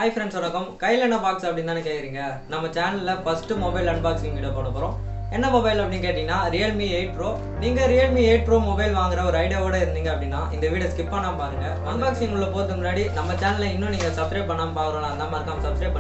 Hi friends, welcome. கையில என்ன box அப்படினு தான கேக்குறீங்க. நம்ம சேனல்ல ஃபர்ஸ்ட் மொபைல் அன்பாக்சிங் வீடியோ போட போறோம். என்ன மொபைல் அப்படினு கேட்டினா Realme 8 Pro. நீங்க Realme 8 Pro மொபைல் வாங்குற ஒரு ஐடியாவோட இருந்தீங்க அப்படினா இந்த வீடியோ ஸ்கிப் பண்ணாம பாருங்க. அன்பாக்சிங் உள்ள போறதுக்கு முன்னாடி நம்ம சேனலை இன்னும் நீங்க சப்ஸ்கிரைப் பண்ணாம பாக்குறவங்க அந்த மறக்காம சப்ஸ்கிரைப்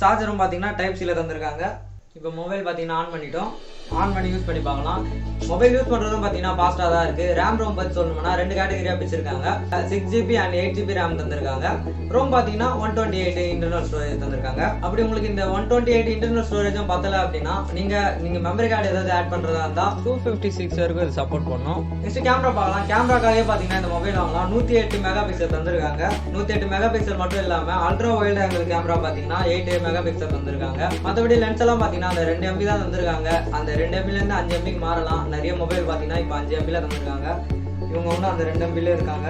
சார்ஜரும் பாத்தீங்கன்னா டைப் C ல தந்திருக்காங்க. இப்போ மொபைல் பாத்தீங்கன்னா ஆன் பண்ணிட்டோம். ஆன் பண்ணி யூஸ் பண்ணி பார்க்கலாம். மொபைல் யூஸ் பண்றதும் பாத்தீங்கன்னா ஃபாஸ்டா தான் இருக்கு. RAM ROM பத்தி சொல்லணும்னா ரெண்டு கேட்டகரியா பிரிச்சிருக்காங்க. 6GB and 8GB RAM தந்திருக்காங்க. ROM பாத்தீங்கன்னா 128 இன்டர்னல் ஸ்டோரேஜ் தந்திருக்காங்க. அப்படி உங்களுக்கு இந்த 128 இன்டர்னல் ஸ்டோரேஜும் பத்தல அப்படின்னா நீங்க மெமரி கார்டு ஏதாவது ஆட் பண்றதா இருந்தா 256 வரைக்கும் இது சப்போர்ட் பண்ணும். நெக்ஸ்ட் கேமரா பார்க்கலாம். கேமராக்காகவே பாத்தீங்கன்னா இந்த மொபைல் வாங்கலாம். 108 மெகா பிக்சல் தந்திருக்காங்க. 108 மெகா பிக்சல் மட்டும் இல்லாம அல்ட்ரா வைட் ஆங்கிள் கேமரா பாத்தீங்கன்னா 8 மெகா பிக்சல் தந்திருக்காங்க. மத்தபடி லென்ஸ் எல்லாம் பாத்தீங்கன்னா அந்த 2 MB தான் தந்திருக்காங்க. அந்த 2 MB ல இருந்து 5 MB மாறலாம். நிறைய மொபைல் பாத்தீங்கன்னா இப்போ 5 MB ல தந்திருக்காங்க. இவங்க ஒன்றும் அந்த 2 MB ல இருக்காங்க.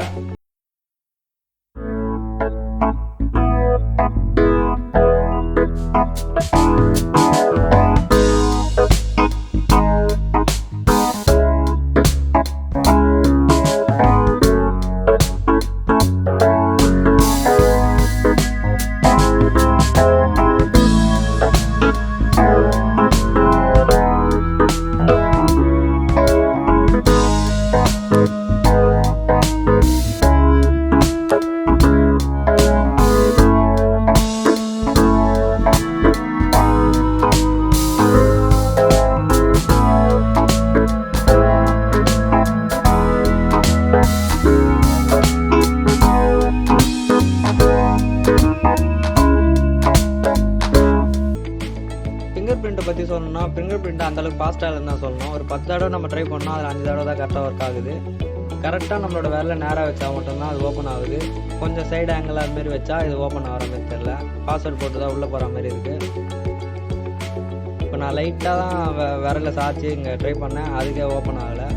ஃபிங்கர் பற்றி சொல்லணும்னா ஃபிங்கர் பிரிண்ட் அந்தளவுக்கு ஃபாஸ்ட்டாக இருந்தால் சொல்லணும். ஒரு 10 தடவை நம்ம ட்ரை பண்ணோம், அதில் 5 தடவை தான் கரெக்டாக ஒர்க் ஆகுது. கரெக்டாக நம்மளோட விரலை நேராக வச்சா மட்டும்தான் அது ஓப்பன் ஆகுது. கொஞ்சம் சைடு ஆங்கிள் அதுமாரி வச்சா இது ஓப்பன் ஆகிற மாதிரி தெரியல. பாஸ்வேர்டு போட்டு தான் உள்ளே போகிற மாதிரி இருக்குது. இப்போ நான் லைட்டாக தான் விரலை சாய்ச்சி இங்கே ட்ரை பண்ணேன், அதுக்கே ஓப்பன் ஆகலை.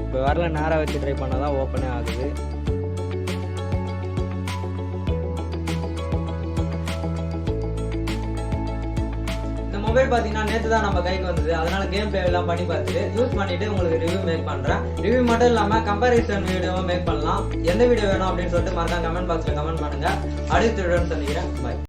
இப்போ விரலை நேராக வச்சு ட்ரை பண்ணால் தான் ஓப்பனே ஆகுது. மொபைல் பார்த்தீங்கன்னா நேற்று தான் நம்ம கைக்கு வந்தது. அதனால கேம் பிளே எல்லாம் பண்ணி பார்த்துட்டு யூஸ் பண்ணிட்டு உங்களுக்கு ரிவ்யூ மேக் பண்றேன். ரிவ்யூ மட்டும் இல்லாம கம்பேரிசன் வீடியோவும் மேக் பண்ணலாம். எந்த வீடியோ வேணும் அப்படின்னு சொல்லிட்டு மறக்காம கமெண்ட் பாக்ஸ்ல கமெண்ட் பண்ணுங்க. அடுத்த வீடியோன்னு சந்திக்கிறேன். பாய்.